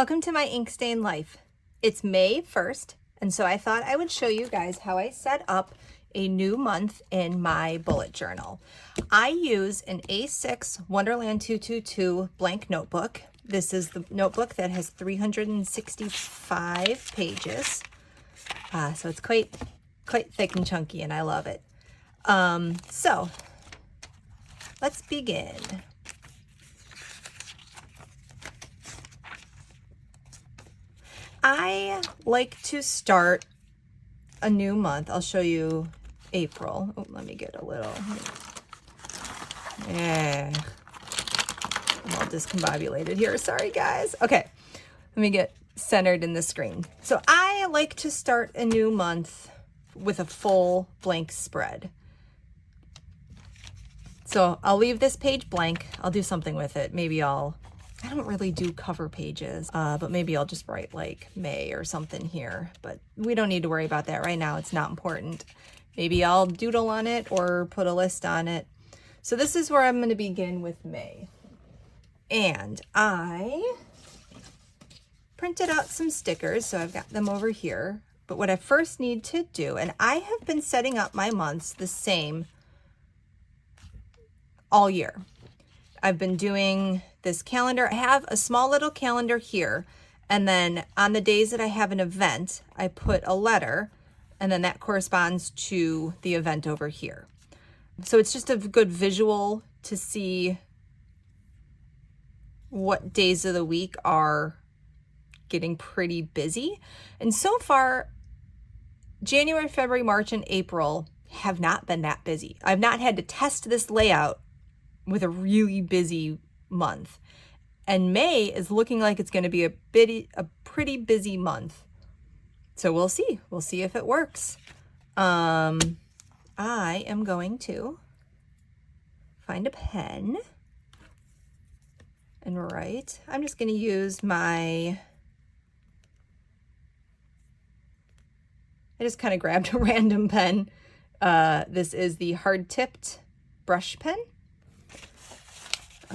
Welcome to my ink stain life. It's May 1st, and so I thought I would show you guys how I set up a new month in my bullet journal. I use an A6 Wonderland222 blank notebook. This is the notebook that has 365 pages. So it's quite thick and chunky, and I love it. So let's begin. I like to start a new month. I'll show you April. Oh, let me get a little. I'm all discombobulated here. Sorry, guys. Okay, let me get centered in the screen. So I like to start a new month with a full blank spread. So I'll leave this page blank. I'll do something with it. I don't really do cover pages, but maybe I'll just write like May or something here, but we don't need to worry about that right now. It's not important. Maybe I'll doodle on it or put a list on it. So this is where I'm going to begin with May. And I printed out some stickers, so I've got them over here. But what I first need to do, and I have been setting up my months the same all year. I've been doing this calendar. I have a small little calendar here, and then on the days that I have an event, I put a letter, and then that corresponds to the event over here. So it's just a good visual to see what days of the week are getting pretty busy. And so far, January, February, March, and April have not been that busy. I've not had to test this layout with a really busy month. And May is looking like it's going to be a pretty busy month. So we'll see. We'll see if it works. I am going to find a pen and write. I'm just going to use I just kind of grabbed a random pen. This is the hard-tipped brush pen.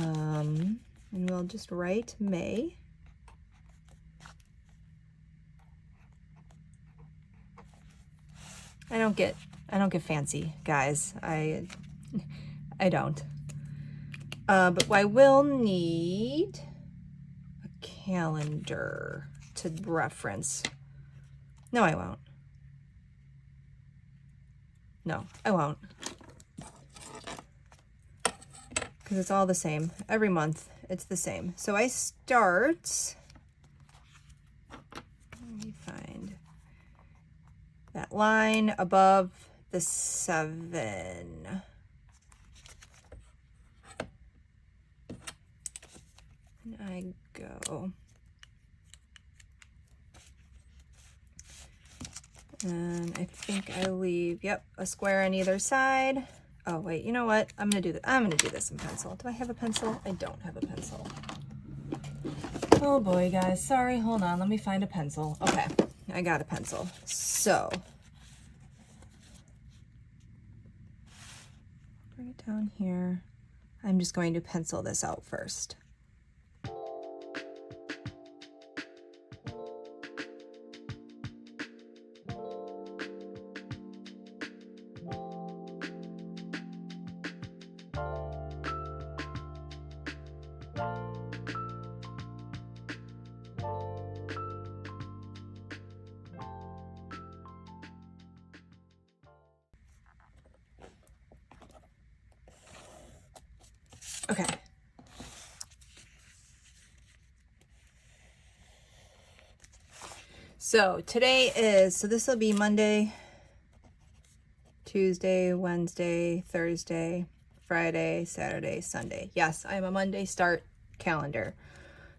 And we'll just write May. I don't get fancy, guys. I don't. But I will need a calendar to reference. No, I won't. No, I won't. Because it's all the same. Every month, it's the same. So I start, let me find that line above the 7. And I go. And I think I leave, yep, a square on either side. Oh, wait, you know what? I'm going to do this in pencil. Do I have a pencil? I don't have a pencil. Oh boy, guys. Sorry, hold on. Let me find a pencil. Okay, I got a pencil. So, bring it down here. I'm just going to pencil this out first. Okay. So this will be Monday, Tuesday, Wednesday, Thursday, Friday, Saturday, Sunday. Yes, I'm a Monday start calendar.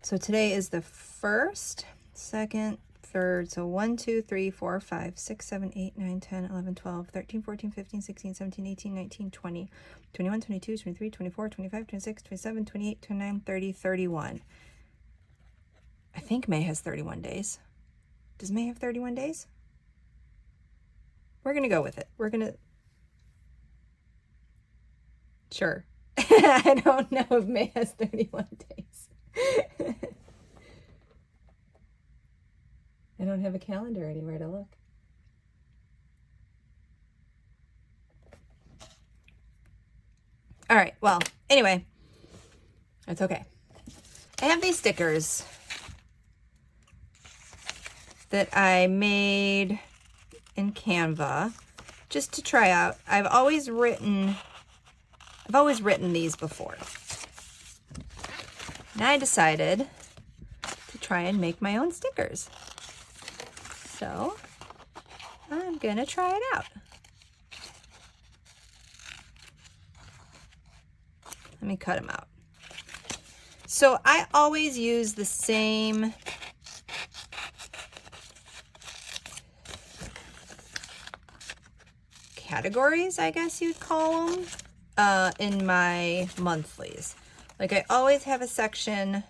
So today is the 1st, 2nd, 3rd. So 1, 2, 3, 4, 5, 6, 7, 8, 9, 10, 11, 12, 13, 14, 15, 16, 17, 18, 19, 20, 21, 22, 23, 24, 25, 26, 27, 28, 29, 30, 31. I think May has 31 days. Does May have 31 days? We're going to go with it. We're going to... Sure. I don't know if May has 31 days. I don't have a calendar anywhere to look. All right, well, anyway, that's okay. I have these stickers that I made in Canva just to try out. I've always written these before. And I decided to try and make my own stickers. So I'm gonna try it out. Let me cut them out. So I always use the same categories, I guess you'd call them, in my monthlies. Like I always have a section.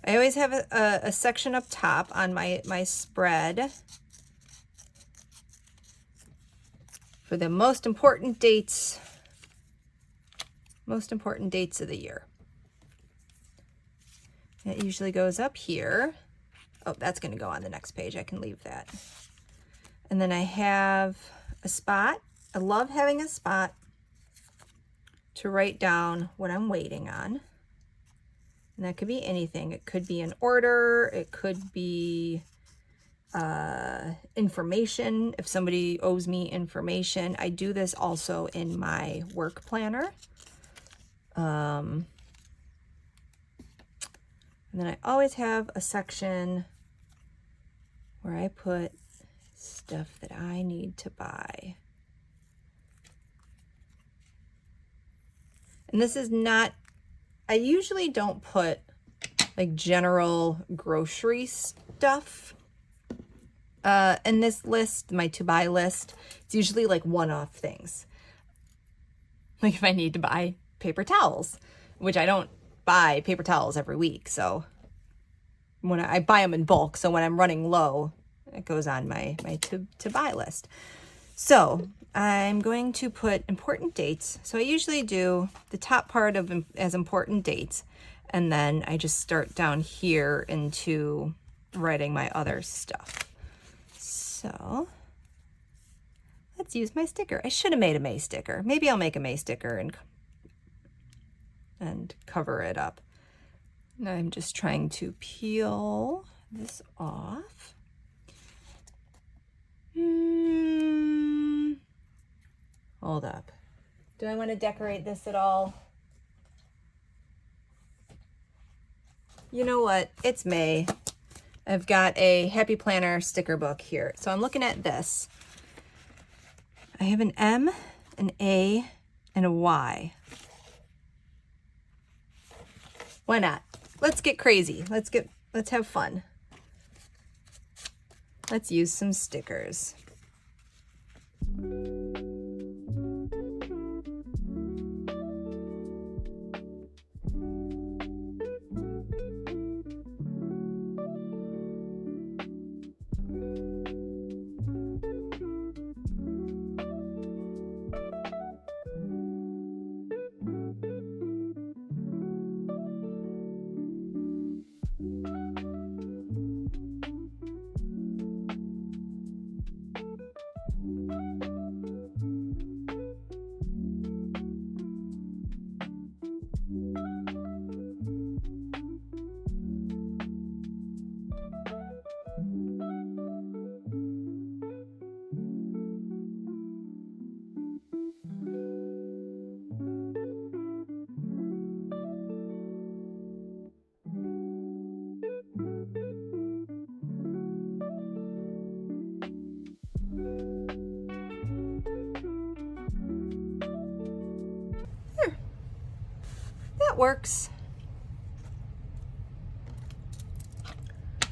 I always have a section up top on my spread for the most important dates of the year. It usually goes up here. Oh, that's going to go on the next page. I can leave that. And then I have a spot. I love having a spot to write down what I'm waiting on. And that could be anything. It could be an order. It could be information. If somebody owes me information, I do this also in my work planner. And then I always have a section where I put stuff that I need to buy. And this is not, I usually don't put like general grocery stuff in this list, my to buy list. It's usually like one-off things. Like if I need to buy paper towels, which I don't buy paper towels every week. So when I buy them in bulk, so when I'm running low, it goes on my to buy list. So I'm going to put important dates. So I usually do the top part of as important dates, and then I just start down here into writing my other stuff. So let's use my sticker. I should have made a May sticker. Maybe I'll make a May sticker and cover it up. Now I'm just trying to peel this off. Hold up. Do I want to decorate this at all? You know what? It's May. I've got a Happy Planner sticker book here. So I'm looking at this. I have an M, an A, and a Y. Why not? Let's get crazy. Let's have fun. Let's use some stickers. That works.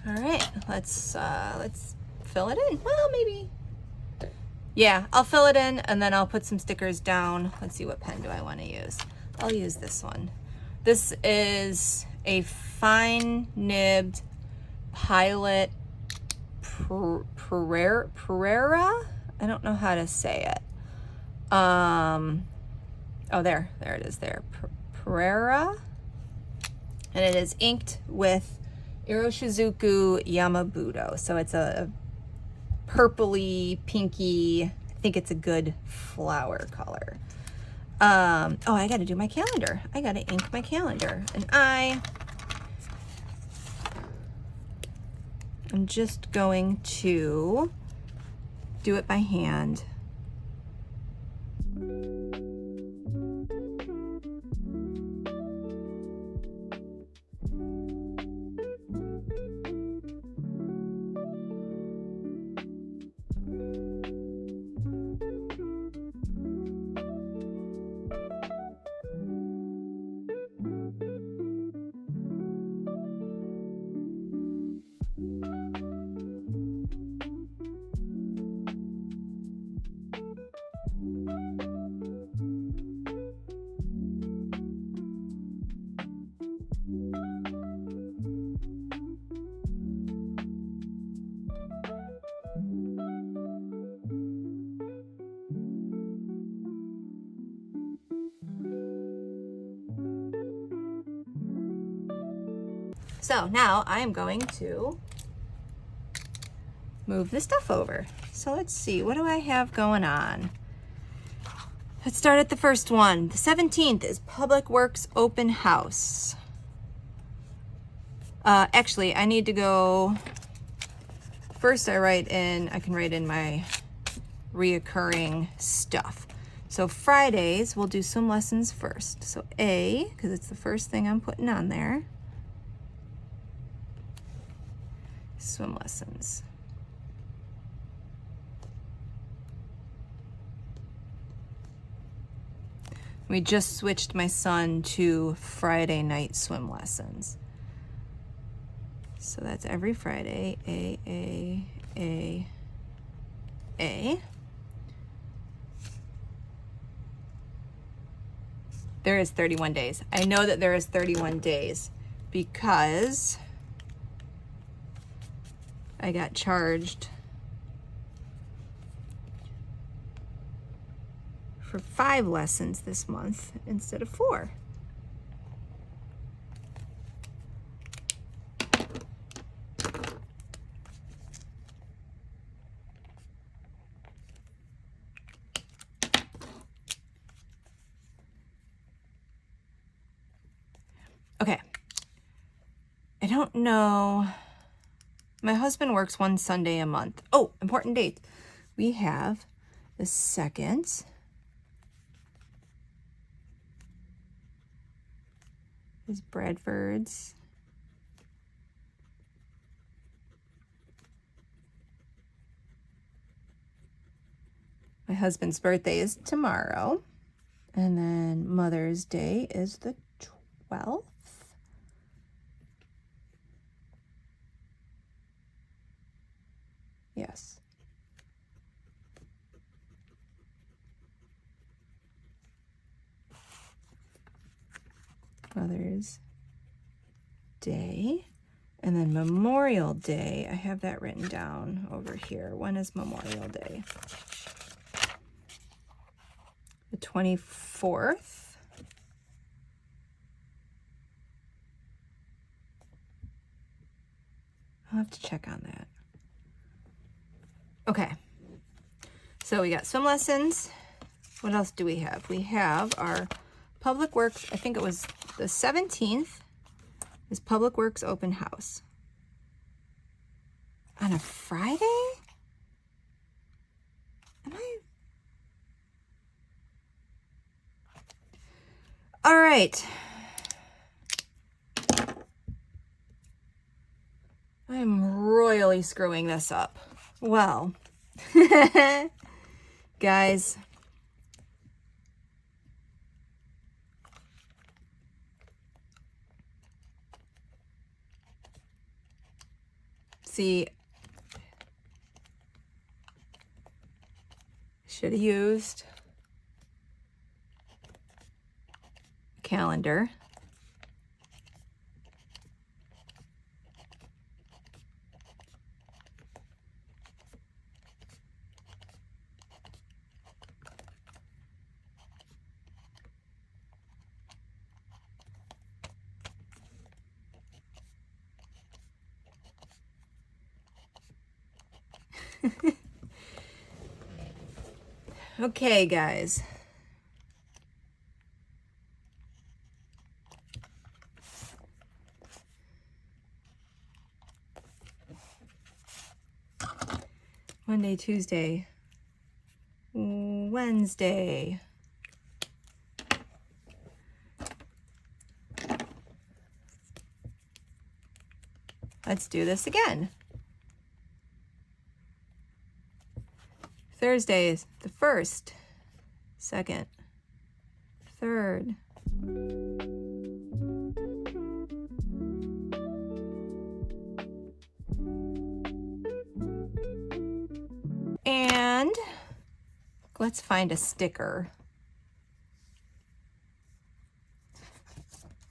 All right, let's fill it in. Well, maybe. Yeah, I'll fill it in and then I'll put some stickers down. Let's see, what pen do I want to use? I'll use this one. This is a fine nibbed Pilot Prera. I don't know how to say it. Oh, there it is there. Prera. And it is inked with Iroshizuku Yamabudo. So it's a purpley, pinky, I think it's a good flower color. Oh, I got to do my calendar. I got to ink my calendar. And I'm just going to do it by hand. So now I'm going to move the stuff over. So let's see, what do I have going on? Let's start at the first one. The 17th is Public Works Open House. Actually, I need to go, first I can write in my reoccurring stuff. So Fridays, we'll do swim lessons first. So A, because it's the first thing I'm putting on there. Swim lessons. We just switched my son to Friday night swim lessons. So that's every Friday, A. There is 31 days. I know that there is 31 days because I got charged for 5 lessons this month instead of 4. Okay. I don't know. My husband works 1 Sunday a month. Oh, important date. We have the 2nd. Is Bradford's. My husband's birthday is tomorrow. And then Mother's Day is the 12th. Yes. Mother's Day. And then Memorial Day, I have that written down over here. When is Memorial Day? The 24th. I'll have to check on that. Okay. So we got swim lessons. What else do we have? We have our Public Works, I think it was the 17th is Public Works Open House. On a Friday? Am I? All right. I'm royally screwing this up. Well, guys, see, should have used a calendar. Okay, guys. Monday, Tuesday, Wednesday. Let's do this again. Thursday is the 1st, 2nd, 3rd. And let's find a sticker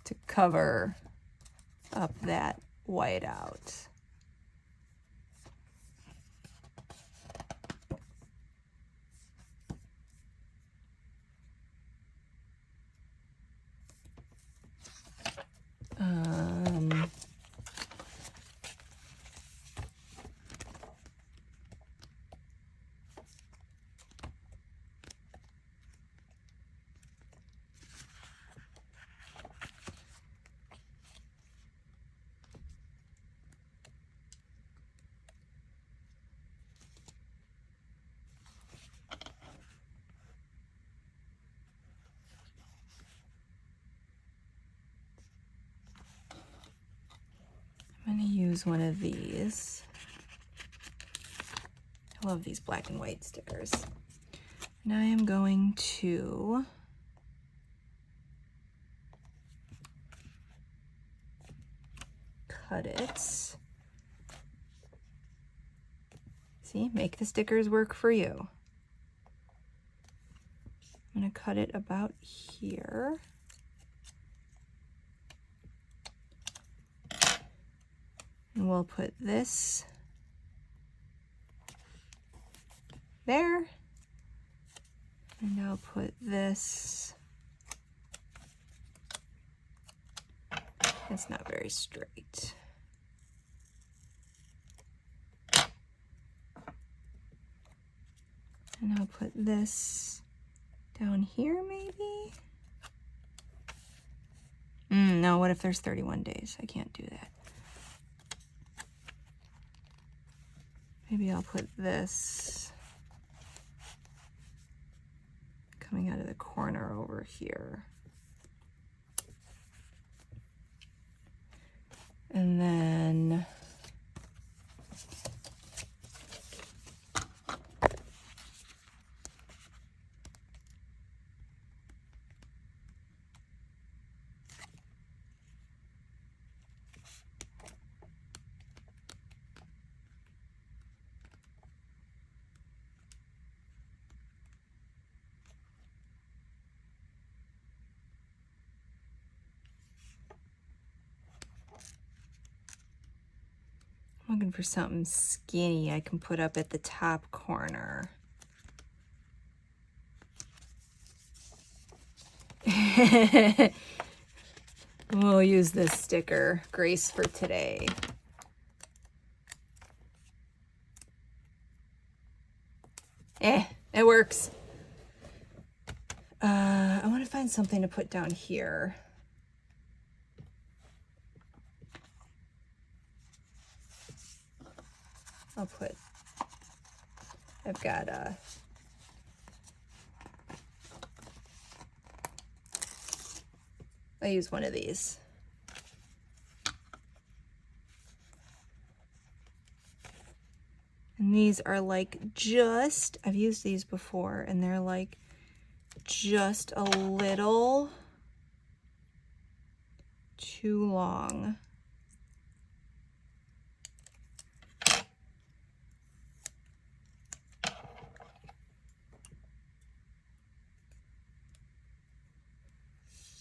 to cover up that whiteout. I'm going to use one of these. I love these black and white stickers. And I am going to cut it. See, make the stickers work for you. I'm going to cut it about here. And we'll put this there. And I'll put this. It's not very straight. And I'll put this down here maybe. No, what if there's 31 days? I can't do that. Maybe I'll put this coming out of the corner over here. And then I'm looking for something skinny I can put up at the top corner. We'll use this sticker, Grace for today. It works. I want to find something to put down here. I've got I use one of these. And these are like just, I've used these before, and they're like just a little too long.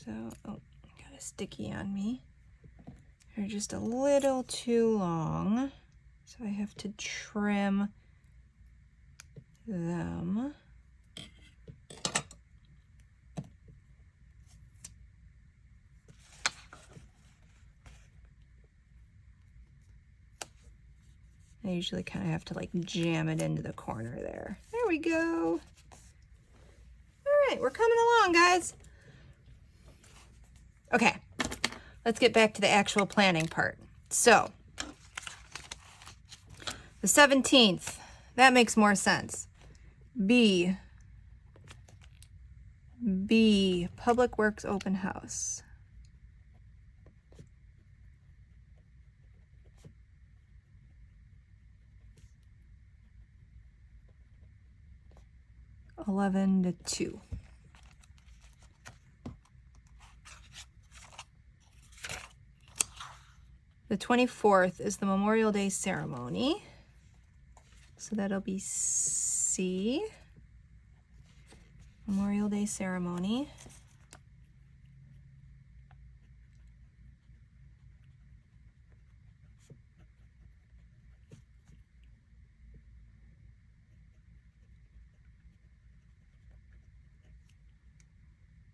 So, oh, got a sticky on me. They're just a little too long, so I have to trim them. I usually kind of have to like jam it into the corner there. There we go. All right, we're coming along, guys. Okay, let's get back to the actual planning part. So, the 17th, that makes more sense. B, Public Works Open House. $11 to $2. The 24th is the Memorial Day ceremony. So that'll be C. Memorial Day ceremony.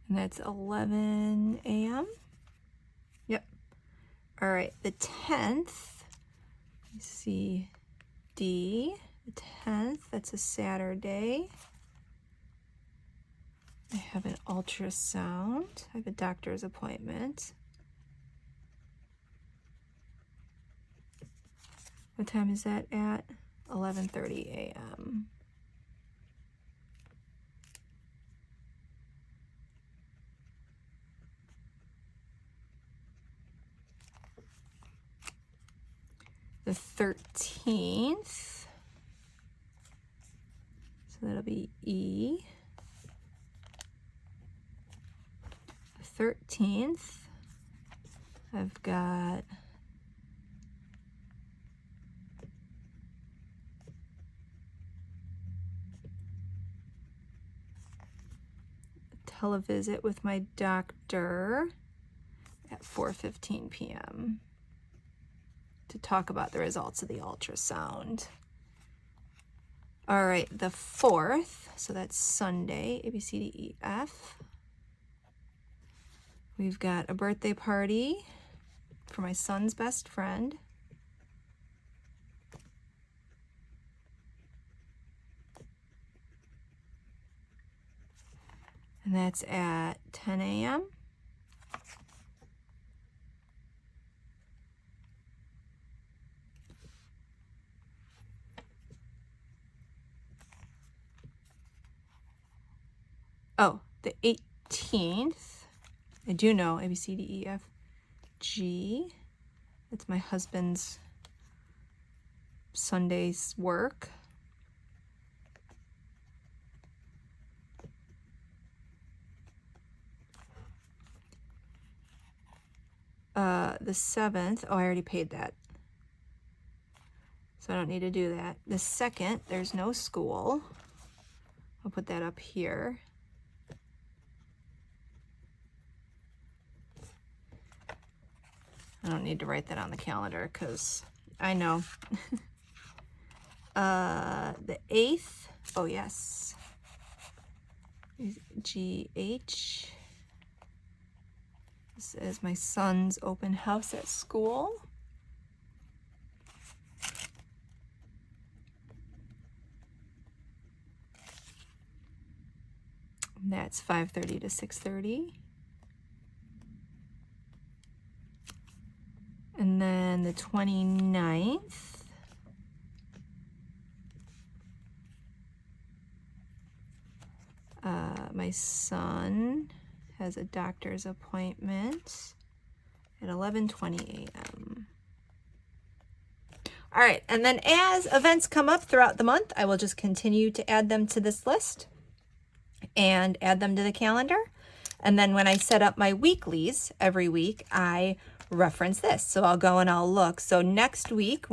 And that's 11 a.m. Yep. All right, the 10th, you see D, the 10th, that's a Saturday. I have an ultrasound. I have a doctor's appointment. What time is that at? 11:30 a.m. The 13th, so that'll be E. The 13th, I've got a televisit with my doctor at 4:15 p.m. to talk about the results of the ultrasound. All right, the 4th, so that's Sunday, A, B, C, D, E, F. We've got a birthday party for my son's best friend. And that's at 10 a.m. Oh, the 18th, I do know A, B, C, D, E, F, G. That's my husband's Sunday's work. The 7th, oh, I already paid that, so I don't need to do that. The 2nd, there's no school. I'll put that up here. I don't need to write that on the calendar because I know. The 8th, oh yes, GH. This is my son's open house at school. And that's 5:30 to 6:30. And then the 29th, my son has a doctor's appointment at 11:20 a.m. All right, and then as events come up throughout the month, I will just continue to add them to this list and add them to the calendar. And then when I set up my weeklies every week, I reference this. So I'll go and I'll look. So next week,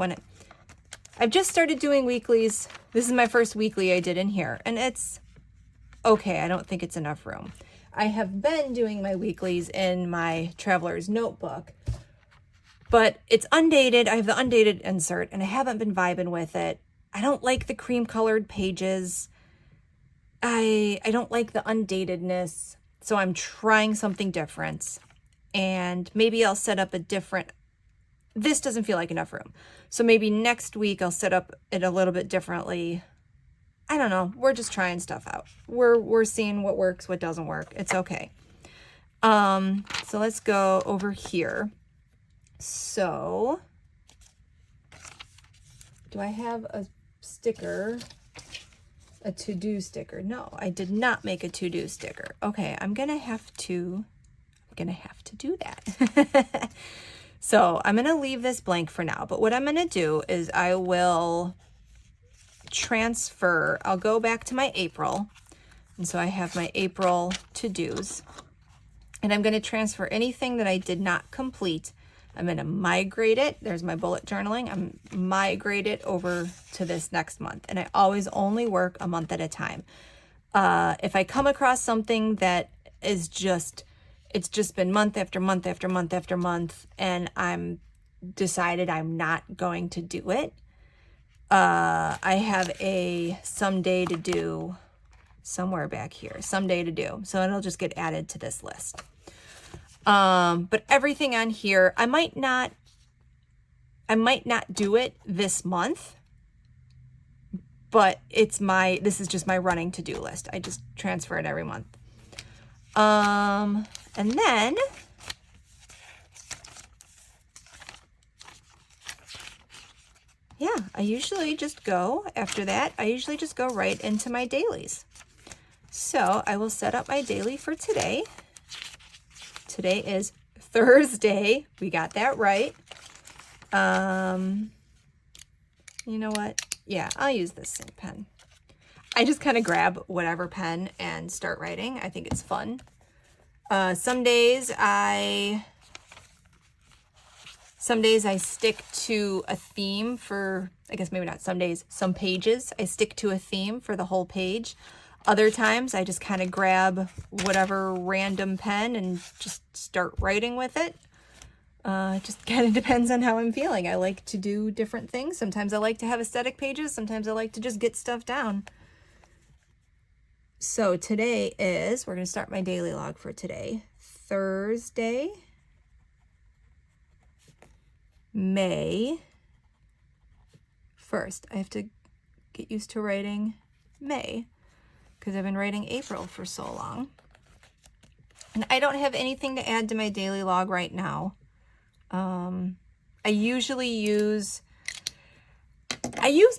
I've just started doing weeklies. This is my first weekly I did in here, and it's okay. I don't think it's enough room. I have been doing my weeklies in my traveler's notebook, but it's undated. I have the undated insert, and I haven't been vibing with it. I don't like the cream colored pages. I don't like the undatedness. So I'm trying something different, and maybe I'll set up a different, this doesn't feel like enough room. So maybe next week I'll set up it a little bit differently. I don't know. We're just trying stuff out. We're seeing what works, what doesn't work. It's okay. So let's go over here. So do I have a sticker? A to-do sticker? No, I did not make a to-do sticker. Okay, I'm gonna have to do that. So I'm gonna leave this blank for now, but what I'm gonna do is I will transfer, I'll go back to my April, and so I have my April to-dos, and I'm gonna transfer anything that I did not complete. I'm gonna migrate it, there's my bullet journaling, I'm migrate it over to this next month, and I always only work a month at a time. If I come across something that is it's just been month after month after month after month, and I'm decided I'm not going to do it, I have a someday to do somewhere back here, someday to do, so it'll just get added to this list. But everything on here, I might not do it this month, but this is just my running to-do list. I just transfer it every month. And then yeah, I usually just go right into my dailies. So I will set up my daily for today. Today is Thursday. We got that right. You know what? Yeah, I'll use this same pen. I just kind of grab whatever pen and start writing. I think it's fun. Some days I stick to a theme for, I guess maybe not some days, some pages. I stick to a theme for the whole page. Other times I just kind of grab whatever random pen and just start writing with it. It just kind of depends on how I'm feeling. I like to do different things. Sometimes I like to have aesthetic pages. Sometimes I like to just get stuff down. So today we're going to start my daily log for today. Thursday, May 1st. I have to get used to writing May because I've been writing April for so long. And I don't have anything to add to my daily log right now. I usually use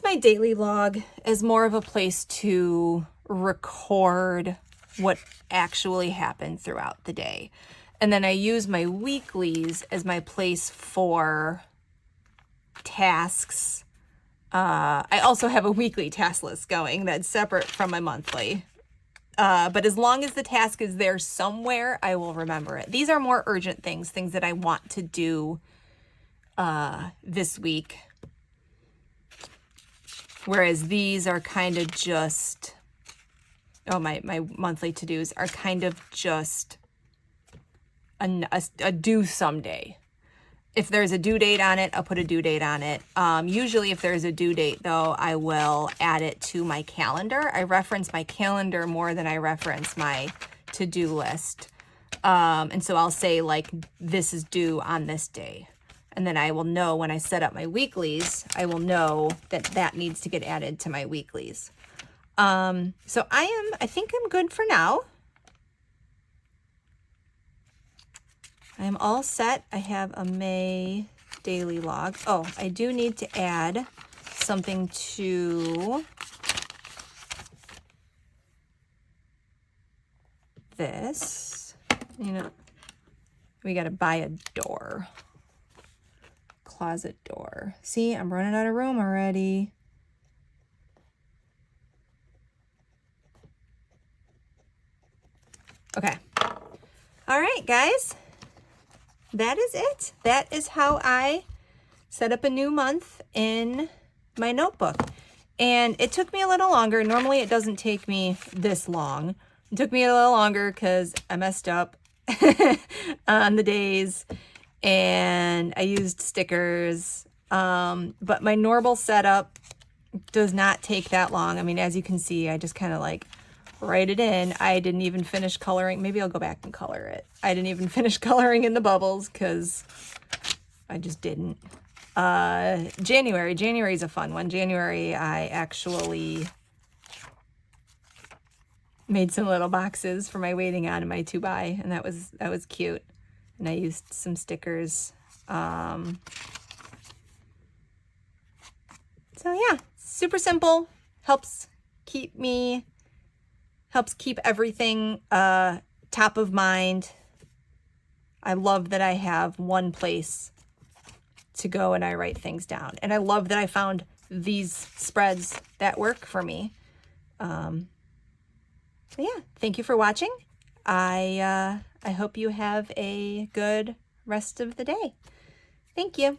my daily log as more of a place to record what actually happened throughout the day. And then I use my weeklies as my place for tasks. I also have a weekly task list going that's separate from my monthly. But as long as the task is there somewhere, I will remember it. These are more urgent things that I want to do this week. Whereas these are kind of just, my monthly to-dos are kind of just a due someday. If there's a due date on it, I'll put a due date on it. Usually if there's a due date, though, I will add it to my calendar. I reference my calendar more than I reference my to-do list. And so I'll say, like, this is due on this day. And then I will know when I set up my weeklies, I will know that needs to get added to my weeklies. So I think I'm good for now. I am all set. I have a May daily log. Oh, I do need to add something to this. You know, we got to buy a door. Closet door. See, I'm running out of room already. Okay. All right, guys. That is it. That is how I set up a new month in my notebook. And it took me a little longer. Normally it doesn't take me this long. It took me a little longer because I messed up on the days and I used stickers. But my normal setup does not take that long. I mean, as you can see, I just kind of like write it in. I didn't even finish coloring. Maybe I'll go back and color it. I didn't even finish coloring in the bubbles because I just didn't. January is a fun one. January, I actually made some little boxes for my waiting on and my to buy, and that was cute. And I used some stickers. So yeah, super simple. Helps keep everything top of mind. I love that I have one place to go and I write things down. And I love that I found these spreads that work for me. So yeah, thank you for watching. I hope you have a good rest of the day. Thank you.